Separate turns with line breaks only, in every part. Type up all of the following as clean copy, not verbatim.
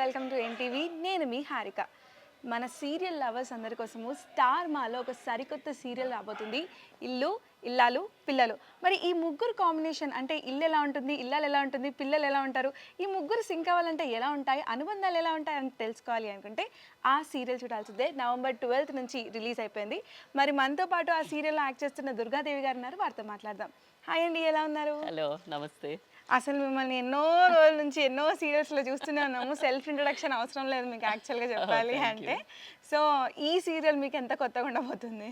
Welcome to NTV. నేను మీ హారిక. మన serial lovers అందరి కోసము స్టార్ మాలో ఒక సరికొత్త సీరియల్ రాబోతుంది. ఇల్లు, ఇల్లాలు, పిల్లలు. మరి ఈ ముగ్గురు కాంబినేషన్ అంటే ఇల్లు ఎలా ఉంటుంది, ఇల్లాలు ఎలా ఉంటుంది, పిల్లలు ఎలా ఉంటారు, ఈ ముగ్గురు సింక్ అవ్వాలంటే ఎలా ఉంటాయి, అనుబంధాలు ఎలా ఉంటాయి అని తెలుసుకోవాలి అనుకుంటే ఆ సీరియల్ చూడాల్సిందే. నవంబర్ 12th నుంచి రిలీజ్ అయిపోయింది. మరి మనతో పాటు ఆ సీరియల్లో యాక్ట్ చేస్తున్న దుర్గాదేవి గారు ఉన్నారు, వారితో మాట్లాడదాం. హాయ్ అండి, ఎలా ఉన్నారు?
హలో, నమస్తే.
అసలు మిమ్మల్ని ఎన్నో రోజుల నుంచి ఎన్నో సీరియల్స్లో చూస్తూనే ఉన్నాము. సెల్ఫ్ ఇంట్రొడక్షన్ అవసరం లేదు మీకు యాక్చువల్గా చెప్పాలి అంటే. సో ఈ సీరియల్ మీకు ఎంత కొత్తగా ఉండబోతుంది?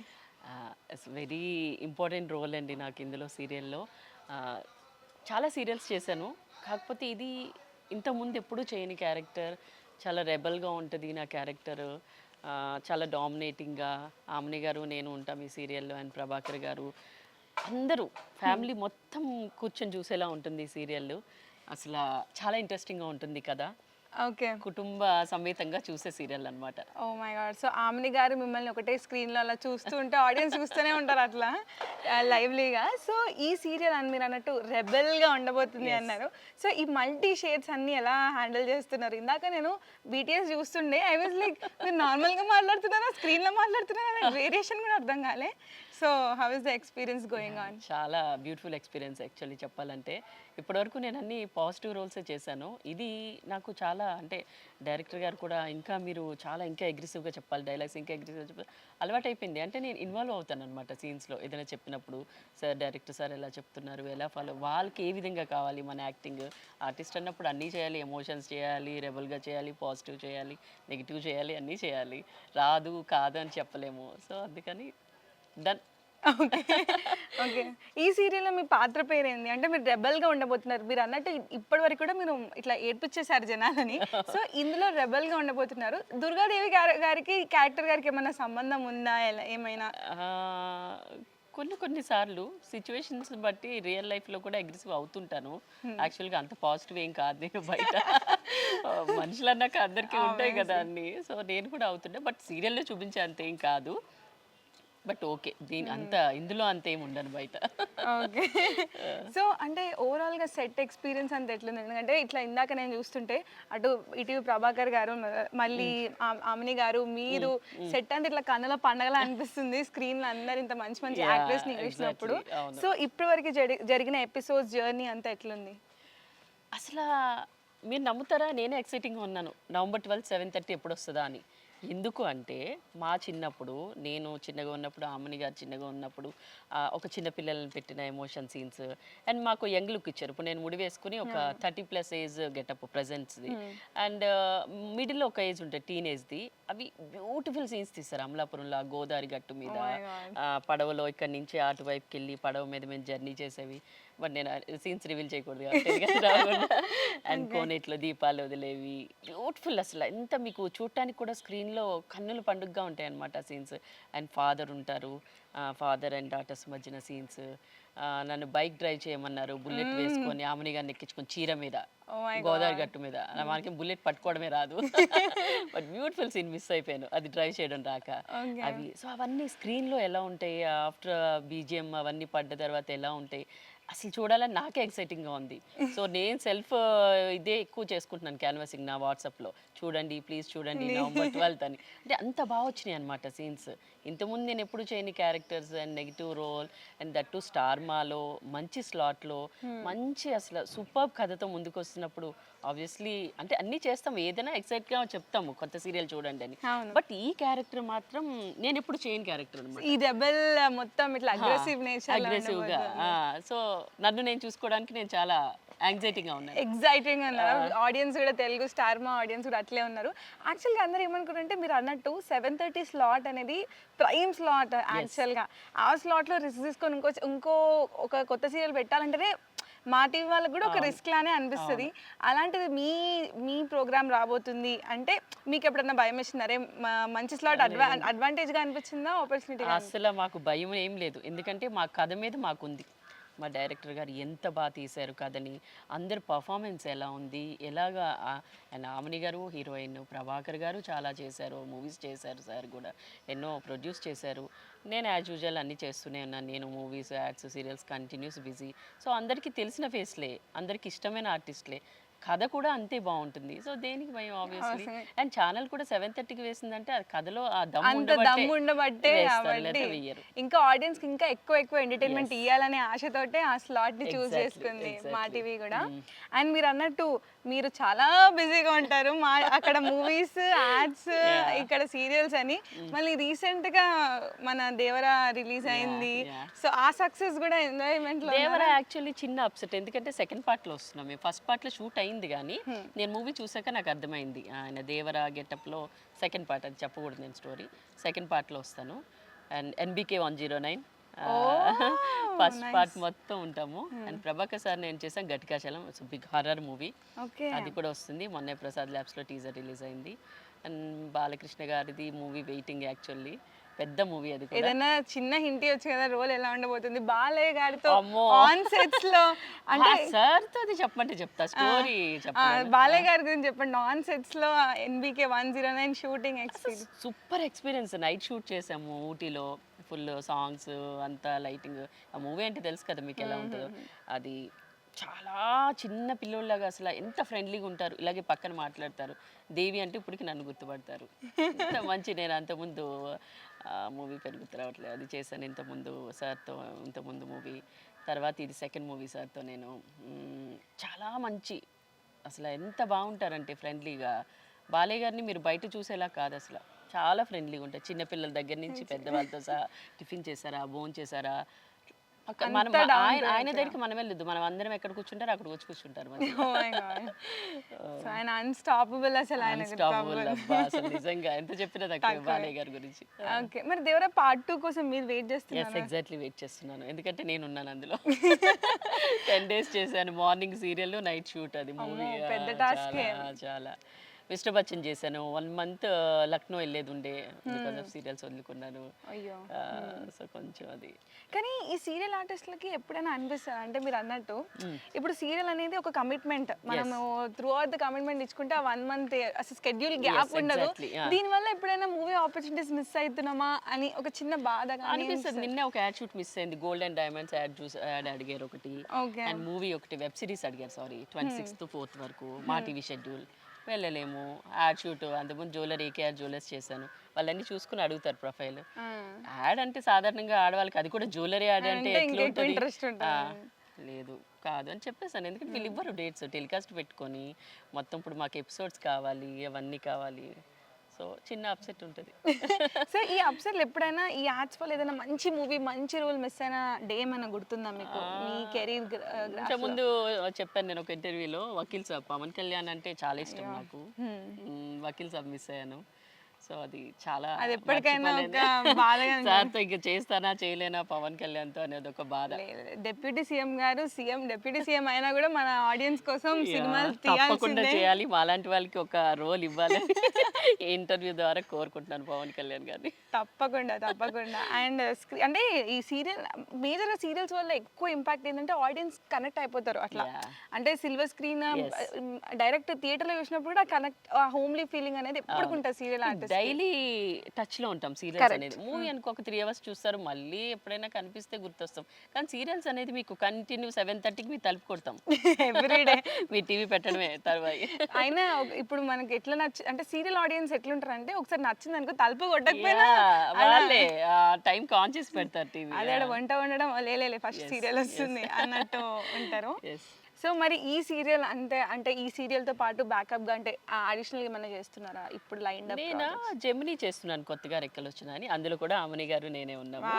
ఇట్స్ వెరీ ఇంపార్టెంట్ రోల్ అండి నాకు ఇందులో సీరియల్లో. చాలా సీరియల్స్ చేశాను, కాకపోతే ఇది ఇంతకుముందు ఎప్పుడూ చేయని క్యారెక్టర్. చాలా రెబల్గా ఉంటుంది నా క్యారెక్టర్. చాలా డామినేటింగ్గా ఆమెని గారు నేను ఉంటాం ఈ సీరియల్లో, అండ్ ప్రభాకర్ గారు అందరూ ఫ్యామిలీ మొత్తం కూర్చొని చూసేలా ఉంటుంది ఈ సీరియల్. అసలు చాలా ఇంట్రెస్టింగ్గా ఉంటుంది కదా.
ఓకే,
కుటుంబ సమేతంగా చూసే సీరియల్ అనమాట.
Oh my God. సో ఆమెని గారు మిమ్మల్ని ఒకటే స్క్రీన్లో అలా చూస్తూ ఉంటే ఆడియన్స్ చూస్తూనే ఉంటారు అట్లా లైవ్లీగా. సో ఈ సీరియల్ అని మీరు అన్నట్టు రెబెల్గా ఉండబోతుంది అన్నారు. సో ఈ మల్టీ షేడ్స్ అన్ని ఎలా హ్యాండిల్ చేస్తున్నారు? ఇందాక నేను బీటీఎస్ చూస్తుండే, ఐ వాజ్ లైక్ మీరు నార్మల్గా మాట్లాడుతున్నారా, స్క్రీన్లో మాట్లాడుతున్నారా, వేరియేషన్ కూడా అర్థం కాలే. So how is the experience going on?
చాలా బ్యూటిఫుల్ ఎక్స్పీరియన్స్ యాక్చువల్లీ చెప్పాలంటే. ఇప్పటివరకు నేను అన్ని పాజిటివ్ రోల్సే చేశాను. ఇది నాకు చాలా అంటే డైరెక్టర్ గారు కూడా ఇంకా అగ్రెసివ్గా చెప్పాలి, డైలాగ్స్ ఇంకా అగ్రెసివ్గా చెప్పాలి అలవాటు అయిపోయింది. అంటే నేను ఇన్వాల్వ్ అవుతాను అనమాట సీన్స్లో. ఏదైనా చెప్పినప్పుడు డైరెక్టర్ సార్ ఎలా చెప్తున్నారు, ఎలా ఫాలో, వాళ్ళకి ఏ విధంగా కావాలి మన యాక్టింగ్. ఆర్టిస్ట్ అన్నప్పుడు అన్నీ చేయాలి, ఎమోషన్స్ చేయాలి, రెబల్గా చేయాలి, పాజిటివ్ చేయాలి, నెగిటివ్ చేయాలి, అన్నీ చేయాలి. రాదు కాదు అని చెప్పలేము. సో అందుకని డన్.
Okay okay. ఈ సీరియల్లో మీ పాత్ర పేరేంది? అంటే మీరు రెబల్గా ఉండబోతున్నారు. మీరు అన్నట్టు ఇప్పటి వరకు కూడా మీరు ఇట్లా ఏడ్పించేశారు జనాలని. సో ఇందులో రెబల్గా ఉండబోతున్నారు. దుర్గాదేవి గారికి క్యారెక్టర్ గారికి ఏమైనా సంబంధం ఉందా, ఏమైనా?
కొన్నిసార్లు సిచ్యువేషన్స్ బట్టి రియల్ లైఫ్లో కూడా అగ్రెసివ్ అవుతుంటాను. యాక్చువల్గా అంత పాజిటివ్ ఏం కాదు నేను బయట. మనుషులు అన్నాక అందరికీ ఉంటాయి కదా అన్ని. సో నేను కూడా అవుతుండే, బట్ సీరియల్లో చూపించే అంతేం కాదు. బట్ ఓకే, ఇందులో అంతేం ఉండను బయట.
ఓకే. సో అంటే ఓవరాల్గా సెట్ ఎక్స్పీరియన్స్ అంత ఎట్లుంది? ఎందుకంటే ఇట్లా ఇందాక నేను చూస్తుంటే ఇటు ప్రభాకర్ గారు, మళ్ళీ ఆమెని గారు, మీరు సెట్ అంతా ఇట్లా కన్నుల పండగలా అనిపిస్తుంది స్క్రీన్లో అందరు ఇంత మంచి మంచి యాక్టర్స్ని చూసినప్పుడు. సో ఇప్పటి వరకు జరిగిన ఎపిసోడ్స్ జర్నీ అంతా ఎట్లుంది?
అసలు మీరు నమ్ముతారా, నేనే ఎక్సైటింగ్గా ఉన్నాను నవంబర్ 12 7:30 ఎప్పుడు వస్తుందా అని. ఎందుకు అంటే మా చిన్నప్పుడు, నేను చిన్నగా ఉన్నప్పుడు, అమ్మని గారు చిన్నగా ఉన్నప్పుడు ఒక చిన్న పిల్లల్ని పెట్టిన ఎమోషన్ సీన్స్, అండ్ మాకు యంగ్ లుక్ ఇచ్చారు. ఇప్పుడు నేను ముడి వేసుకుని ఒక 30+ ఏజ్ గెటప్ ప్రజెంట్స్ది, అండ్ మిడిల్లో ఒక ఏజ్ ఉంటుంది టీనేజ్ది. అవి బ్యూటిఫుల్ సీన్స్ తీస్తారు. అమలాపురంలో గోదావరి గట్టు మీద పడవలో ఇక్కడి నుంచి అటువైపుకి వెళ్ళి పడవ మీద మేము జర్నీ చేసేవి. బట్ నేను సీన్స్ రివీల్ చేయకూడదు కాబట్టి. అండ్ కోనేట్లో దీపాలు వదిలేవి బ్యూటిఫుల్. అసలు ఎంత మీకు చూడటానికి కూడా స్క్రీన్లో కన్నుల పండుగగా ఉంటాయి అన్నమాట సీన్స్. అండ్ ఫాదర్ ఉంటారు, ఫాదర్ అండ్ డాటర్స్ మధ్యన సీన్స్. నన్ను బైక్ డ్రైవ్ చేయమన్నారు, బుల్లెట్ వేసుకొని ఆమెని గారిని ఎక్కించుకొని చీర మీద గోదావరి గట్టు మీద. మనకి బుల్లెట్ పట్టుకోవడమే రాదు, బట్ బ్యూటిఫుల్ సీన్ మిస్ అయిపోయాను, అది డ్రైవ్ చేయడం రాక. అవి సో అవన్నీ స్క్రీన్లో ఎలా ఉంటాయి, ఆఫ్టర్ బీజిఎం అవన్నీ పడ్డ తర్వాత ఎలా ఉంటాయి అసలు చూడాలని నాకే ఎక్సైటింగ్గా ఉంది. సో నేను సెల్ఫ్ ఇదే ఎక్కువ చేసుకుంటున్నాను క్యాన్వాసింగ్ నా వాట్సాప్లో. చూడండి ప్లీజ్ చూడండి నవంబర్ 12 అని. అంటే అంత బాగా వచ్చినాయి అనమాట సీన్స్. ఇంతకుముందు నేను ఎప్పుడు చేయని characters and negative role, and that to star మాలో మంచి స్లాట్లో మంచి అసలు సూపర్ కథతో ముందుకు వస్తున్నప్పుడు ఆబ్వియస్లీ అంటే అన్నీ చేస్తాము, ఏదైనా ఎక్సైట్గా చెప్తాము కొత్త సీరియల్ చూడండి అని. బట్ ఈ క్యారెక్టర్ మాత్రం నేను ఎప్పుడు చేయని క్యారెక్టర్ అనమాట.
ఈ రెబెల్ మొత్తం ఇట్లా అగ్రెసివ్గా.
సో నన్ను నేను చూసుకోవడానికి నేను చాలా యాంగ్జైటీగా ఉన్నాను,
ఎగ్జైటింగ్ ఉన్నారు. ఆడియన్స్ కూడా, తెలుగు స్టార్ మా ఆడియన్స్ కూడా అట్లే ఉన్నారు. యాక్చువల్గా అందరూ ఏమనుకుంటారంటే మీరు అన్నట్టు 7:30 స్లాట్ అనేది ప్రైమ్ స్లాట్. యాక్చువల్గా ఆ స్లాట్లో రిస్క్ తీసుకొని ఇంకో ఒక కొత్త సీరియల్ పెట్టాలంటేనే మా టీవీ వాళ్ళకి కూడా ఒక రిస్క్ లానే అనిపిస్తుంది. అలాంటిది మీ ప్రోగ్రామ్ రాబోతుంది అంటే మీకు ఎప్పుడన్నా భయం వేసింది? అరే మంచి స్లాట్ అడ్వాంటేజ్గా అనిపించిందా, ఆపర్చునిటీ?
అసలు మాకు భయం ఏం లేదు, ఎందుకంటే మా కథ మీద మాకుంది. మా డైరెక్టర్ గారు ఎంత బాగా తీశారు కథని, అందరు పర్ఫార్మెన్స్ ఎలా ఉంది, ఎలాగా. అండ్ ఆమెని గారు హీరోయిన్, ప్రభాకర్ గారు చాలా చేశారు, మూవీస్ చేశారు, సార్ కూడా ఎన్నో ప్రొడ్యూస్ చేశారు. నేను యాజ్ యూజువల్ అన్నీ చేస్తూనే ఉన్నాను. నేను movies, ads, serials continuous busy. So అందరికీ తెలిసిన ఫేస్లే, అందరికీ ఇష్టమైన ఆర్టిస్ట్లే. కథ కూడా అంతే బాగుంటుంది. సో దేనికి భయం ఆబ్వియస్లీ. అండ్ ఛానల్ కూడా 7:30కి వేసిందంటే ఆ కథలో ఆ
అంత దమ్ము ఉండబట్టే
వేస్తారు,
కాబట్టి
లేకపోతే వెయ్యరు.
ఇంకా ఆడియన్స్ కి ఇంకా ఎక్కువ ఎంటర్టైన్మెంట్ ఇవ్వాలనే ఆశతోటే ఆ స్లాట్ ని చూస్
Exactly,
చేసుకుంది మా
exactly.
టీవీ కూడా. అండ్ మీరు అన్నట్టు మీరు చాలా బిజీగా ఉంటారు, మా అక్కడ మూవీస్, యాడ్స్, ఇక్కడ సీరియల్స్ అని. మళ్ళీ రీసెంట్ గా మన దేవరా రిలీజ్ అయింది.
yeah.
సో ఆ సక్సెస్ కూడా ఎంజాయ్మెంట్ లో
దేవరా యాక్చువల్లీ చిన్న అప్సెట్, ఎందుకంటే సెకండ్ పార్ట్ లో వస్తున్నాం మేము. ఫస్ట్ పార్ట్ లో షూట్ అయింది కానీ నేను మూవీ చూసాక నాకు అర్థమైంది ఆయన దేవరా గెటప్ లో సెకండ్ పార్ట్, అది చెప్పకూడదు నేను స్టోరీ, సెకండ్ పార్ట్ లో వస్తాను. అండ్ NBK 109 ఫస్ట్ పార్ట్ మొత్తం ఉంటాము. అండ్ ప్రభాకర్ సార్ నేను చేసాం గట్టికాచలం, it's big horror movie,
okay.
అది కూడా వస్తుంది. మొన్నే ప్రసాద్ ల్యాబ్స్ లో టీజర్ రిలీజ్ అయింది. అండ్ బాలకృష్ణ గారిది మూవీ వెయిటింగ్, యాక్చువల్లీ పెద్ద మూవీ అది కూడా.
ఏదైనా చిన్న హింట్ వచ్చు కదా రోల్ ఎలా ఉండబోతుంది బాలయ్య గారితో
అమ్మో.
ఆన్ సెట్స్ లో? అంటే
సార్ తో అది చెప్పమంటే చెప్తా, స్టోరీ చెప్పండి.
బాలయ్య గారి గురించి చెప్పండి. ఆన్ సెట్స్ లో NBK 109 shooting experience.
Super experience. Night shoot చేసాము ఊటీలో, ఫుల్ సాంగ్స్ అంతా లైటింగ్. ఆ మూవీ అంటే తెలుసు కదా మీకు ఎలా ఉంటుందో. అది చాలా చిన్న పిల్లోళ్ళగా అసలు ఎంత ఫ్రెండ్లీగా ఉంటారు, ఇలాగే పక్కన మాట్లాడతారు. దేవి అంటే ఇప్పటికి నన్ను గుర్తుపడతారు. ఇంత మంచి, నేను అంతకుముందు మూవీ పేరు గుర్తు రావట్లేదు, అది చేశాను ఇంతకుముందు సార్తో. ఇంతకుముందు మూవీ తర్వాత ఇది సెకండ్ మూవీ సార్తో నేను. చాలా మంచి, అసలు ఎంత బాగుంటారంటే ఫ్రెండ్లీగా. బాలయ్య గారిని మీరు బయట చూసేలా కాదు అసలు, చాలా ఫ్రెండ్లీగా ఉంటారు. చిన్నపిల్లల దగ్గర నుంచి పెద్దవాళ్ళతో సహా టిఫిన్ చేశారా, భోజనం చేశారా, మనం ఆయన దగ్గరికి మనం వెళ్ళొద్దు, మనం అందరం ఎక్కడ కూర్చుంటారు అక్కడ వచ్చి కూర్చుంటారు.
ఆయన అన్స్టాపబుల్ అసలు, ఆయన
అసలు నిజంగా ఎంత చెప్పినా తక్కువ బాలయ్య గారి గురించి.
ఓకే, మరి దేవరా పార్ట్ 2 కోసం మీరు వెయిట్ చేస్తున్నారు?
ఎగ్జాక్ట్లీ వెయిట్ చేస్తున్నాను, ఎందుకంటే నేను ఉన్నాను అందులో. 10 days చేశాను, మార్నింగ్ సీరియల్, నైట్ షూట్. అది మూవీ
పెద్ద టాస్క్.
చాలా. మిస్టర్ బచ్చన్ చేశాను, 1 month లక్నో వెళ్ళేది ఉండే, బికాస్ ఆఫ్ సీరియల్స్ వదులుకున్నాను.
అయ్యో.
సో కొంచెం అది.
కానీ ఈ సీరియల్ ఆర్టిస్టులకి ఎప్పుడైనా అనిపిస్తుంది అంటే మీరు అన్నట్టు ఇప్పుడు సీరియల్ అనేది ఒక కమిట్మెంట్, మనము త్రూ అవుట్ ద కమిట్మెంట్ ఇచ్చుకుంటే ఆ 1 month అసలు స్కెడ్యూల్ గ్యాప్ ఉండదు. దీనివల్ల ఎప్పుడైనా మూవీ ఆపర్చునిటీస్ మిస్ అవుతున్నామా అని ఒక చిన్న బాధ
అనిపిస్తుంది. నిన్నే ఒక యాడ్ షూట్ మిస్ అయింది, గోల్డ్ అండ్ డైమండ్స్ యాడ్ అడిగారు ఒకటి, అండ్ మూవీ ఒకటి, వెబ్ సిరీస్ అడిగారు, సారీ 26th 4th వరకు మా టీవీ షెడ్యూల్, వెళ్ళలేము. యాడ్ షూట్ అంతకుముందు జ్యువెలరీ AKR జ్యువెలర్స్ చేశాను, వాళ్ళన్నీ చూసుకుని అడుగుతారు ప్రొఫైల్. యాడ్ అంటే సాధారణంగా ఆడవాళ్ళకి, అది కూడా జ్యువెలరీ యాడ్ అంటే
ఇంట్రెస్ట్
లేదు కాదు అని చెప్పేసాను. ఎందుకంటే వీళ్ళు ఇవ్వరు డేట్స్, టెలికాస్ట్ పెట్టుకొని మొత్తం ఇప్పుడు మాకు ఎపిసోడ్స్ కావాలి, అవన్నీ కావాలి. సో చిన్న అప్సెట్ ఉంటుంది.
సో ఈ అప్సెట్లు ఎప్పుడైనా ఈ యాడ్స్ వల్ల ఏదైనా మంచి మూవీ, మంచి రోల్ మిస్ అయిన డే ఏమైనా గుర్తుందా మీకు మీ కెరీర్?
ముందు చెప్పాను నేను ఒక ఇంటర్వ్యూలో, వకీల్ సాబ్, పవన్ కళ్యాణ్ అంటే చాలా ఇష్టం నాకు. వకీల్ సాబ్ మిస్ అయ్యాను. సో అది చాలా,
అది ఎప్పటికైనా ఒక బాధగా
సార్తో ఇంకా చేస్తానా చేయలేనా పవన్ కళ్యాణ్తో అనేది ఒక బాధ.
డిప్యూటీ సీఎం గారు, డిప్యూటీ సీఎం అయినా కూడా మన ఆడియన్స్ కోసం సినిమాలు
తప్పకుండా చేయాలి, మాలాంటి వాళ్ళకి ఒక రోల్ ఇవ్వాలి. ఇంటర్వ్యూ ద్వారా కోరుకుంటున్నాను పవన్ కళ్యాణ్ గారిని.
తప్పకుండా తప్పకుండా. అండ్ అంటే ఈ సీరియల్ మేజర్గా సీరియల్స్ వల్ల ఎక్కువ ఇంపాక్ట్ ఏంటంటే ఆడియన్స్ కనెక్ట్ అయిపోతారు అట్లా. అంటే సిల్వర్ స్క్రీన్ డైరెక్ట్ థియేటర్లో చూసినప్పుడు కూడా కనెక్ట్, హోమ్లీ ఫీలింగ్ అనేది ఎప్పటికుంటుంది సీరియల్ ఆర్టిస్ట్.
డైలీ టచ్ లో ఉంటాం సీరియల్స్ అనేది. మూవీ అనుకో ఒక 3 hours చూస్తారు, మళ్ళీ ఎప్పుడైనా కనిపిస్తే గుర్తొస్తాం. కానీ సీరియల్స్ అనేది మీకు కంటిన్యూ 7:30కి మీరు తలుపు కొడతాం
ఎవ్రీడే,
మీ టీవీ పెట్టడమే తర్వాత.
అయినా ఇప్పుడు మనకి ఎట్లా అంటే సీరియల్ ఆడియన్స్ ఎట్లుంటారు అంటే ఒకసారి నచ్చింది అనుకో తలుపు కొట్టకపోయినా
వాళ్ళే టైం కాన్షియస్ పెడతారు టీవీ.
అదే వంట వండడం లేలే ఫస్ట్ సీరియల్ వస్తుంది అన్నట్టు ఉంటారు. సో మరి ఈ సీరియల్ అంటే ఈ సీరియల్ తో పాటు బ్యాకప్ గా అంటే అడిషనల్ ఏమైనా చేస్తున్నారా ఇప్పుడు లైన్ అప్?
నేను జెమినీ చేస్తున్నాను, కొత్తగా రెక్కలు వచ్చినాయని. అందులో కూడా అమని గారు నేనే ఉన్నాము.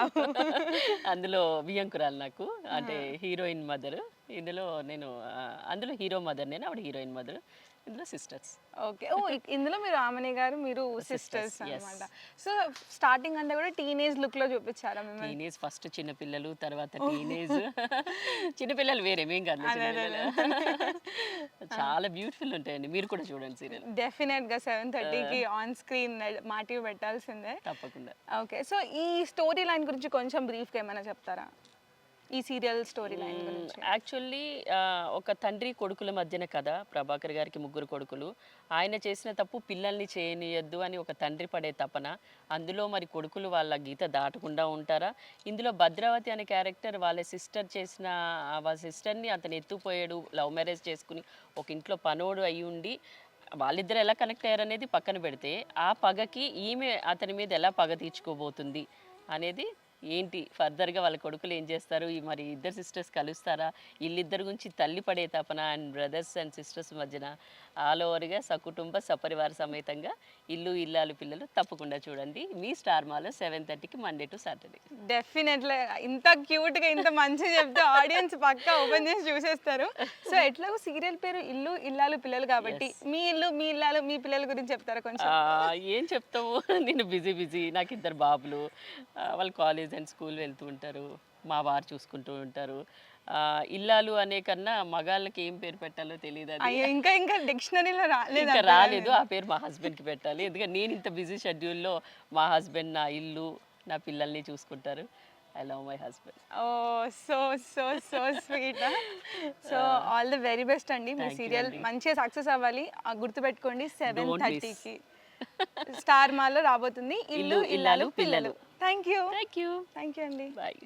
అందులో వియంకురాలు నాకు, అంటే హీరోయిన్ మదర్. ఇందులో నేను, అందులో హీరో మదర్ నేను, ఆవిడ హీరోయిన్ మదర్. ఇందులో సిస్టర్స్.
ఓకే. ఓ ఇందులో మీరు ఆమని గారు, మీరు సిస్టర్స్ అన్నమాట. సో స్టార్టింగ్ అంతా కూడా టీనేజ్ లుక్ లో చూపించారా మిమ్మల్ని?
టీనేజ్ ఫస్ట్ చిన్నపిల్లలు, తర్వాత టీనేజ్. చిన్నపిల్లలు వేరే, మేం కాదు. చాలా బ్యూటిఫుల్ ఉంటాయండి, మీరు కూడా చూడండి సీరియల్.
డెఫినెట్ గా 7:30కి ఆన్ స్క్రీన్ మా టీవీ పెట్టాల్సిందే
తప్పకుండా.
ఓకే. సో ఈ స్టోరీ లైన్ గురించి కొంచెం బ్రీఫ్ గా ఏమైనా చెప్తారా? ఈ సీరియల్ స్టోరీ లైన్ గురించి?
యాక్చువల్లీ ఒక తండ్రి కొడుకుల మధ్యన కథ. ప్రభాకర్ గారికి ముగ్గురు కొడుకులు. ఆయన చేసిన తప్పు పిల్లల్ని చేయనీయద్దు అని ఒక తండ్రి పడే తపన. అందులో మరి కొడుకులు వాళ్ళ గీత దాటకుండా ఉంటారా? ఇందులో భద్రావతి అనే క్యారెక్టర్ వాళ్ళ సిస్టర్ని అతను ఎత్తుపోయాడు, లవ్ మ్యారేజ్ చేసుకుని ఒక ఇంట్లో పనోడు అయి ఉండి వాళ్ళిద్దరు ఎలా కనెక్ట్ అయ్యారనేది పక్కన పెడితే, ఆ పగకి ఈమె అతని మీద ఎలా పగ తీర్చుకోబోతుంది అనేది ఏంటి, ఫర్దర్గా వాళ్ళ కొడుకులు ఏం చేస్తారు, మరి ఇద్దరు సిస్టర్స్ కలుస్తారా, వీళ్ళిద్దరి గురించి తల్లి పడే తపన అండ్ బ్రదర్స్ అండ్ సిస్టర్స్ మధ్యన ఆల్ ఓవర్గా సకుటుంబ సపరివార సమేతంగా ఇల్లు ఇల్లాలు పిల్లలు తప్పకుండా చూడండి. మీ స్టార్ మాలో 7:30కి మండే టు సాటర్డే.
డెఫినెట్లీ ఇంత క్యూట్గా ఇంత మంచిగా చెప్తే ఆడియన్స్ పక్కా ఓపెన్ చేసి చూసేస్తారు. సో ఎట్లాగో సీరియల్ పేరు ఇల్లు ఇల్లాలు పిల్లలు కాబట్టి మీ ఇల్లు మీ ఇల్లాలు మీ పిల్లల గురించి చెప్తారా కొంచెం?
ఏం చెప్తావు, నేను బిజీ, నాకు ఇద్దరు బాబులు, వాళ్ళు కాలేజ్ అండ్ స్కూల్ వెళ్తూ ఉంటారు, మా వారు చూసుకుంటూ ఉంటారు. ఇల్లాలు అనే కన్నా మగాళ్ళకి ఏం పేరు పెట్టాలో తెలియదు. అది
అయ్యో ఇంకా డిక్షనరీలో
ఇంకా రాలేదు. ఆ పేరు మా హస్బెండ్కి పెట్టాలి. ఎందుకంటే నేను ఇంత బిజీ షెడ్యూల్లో మా హస్బెండ్ నా ఇల్లు నా పిల్లల్ని చూసుకుంటారు. I love my husband.
Oh so so so sweet. So all the very best అండి. మీ సీరియల్ మంచిగా సక్సెస్ అవ్వాలి. గుర్తుపెట్టుకోండి 7:30కి స్టార్ మాలో రాబోతుంది ఇల్లు ఇల్లాలు పిల్లలు. థ్యాంక్ యూ
థ్యాంక్ యూ
అండి.
బాయ్.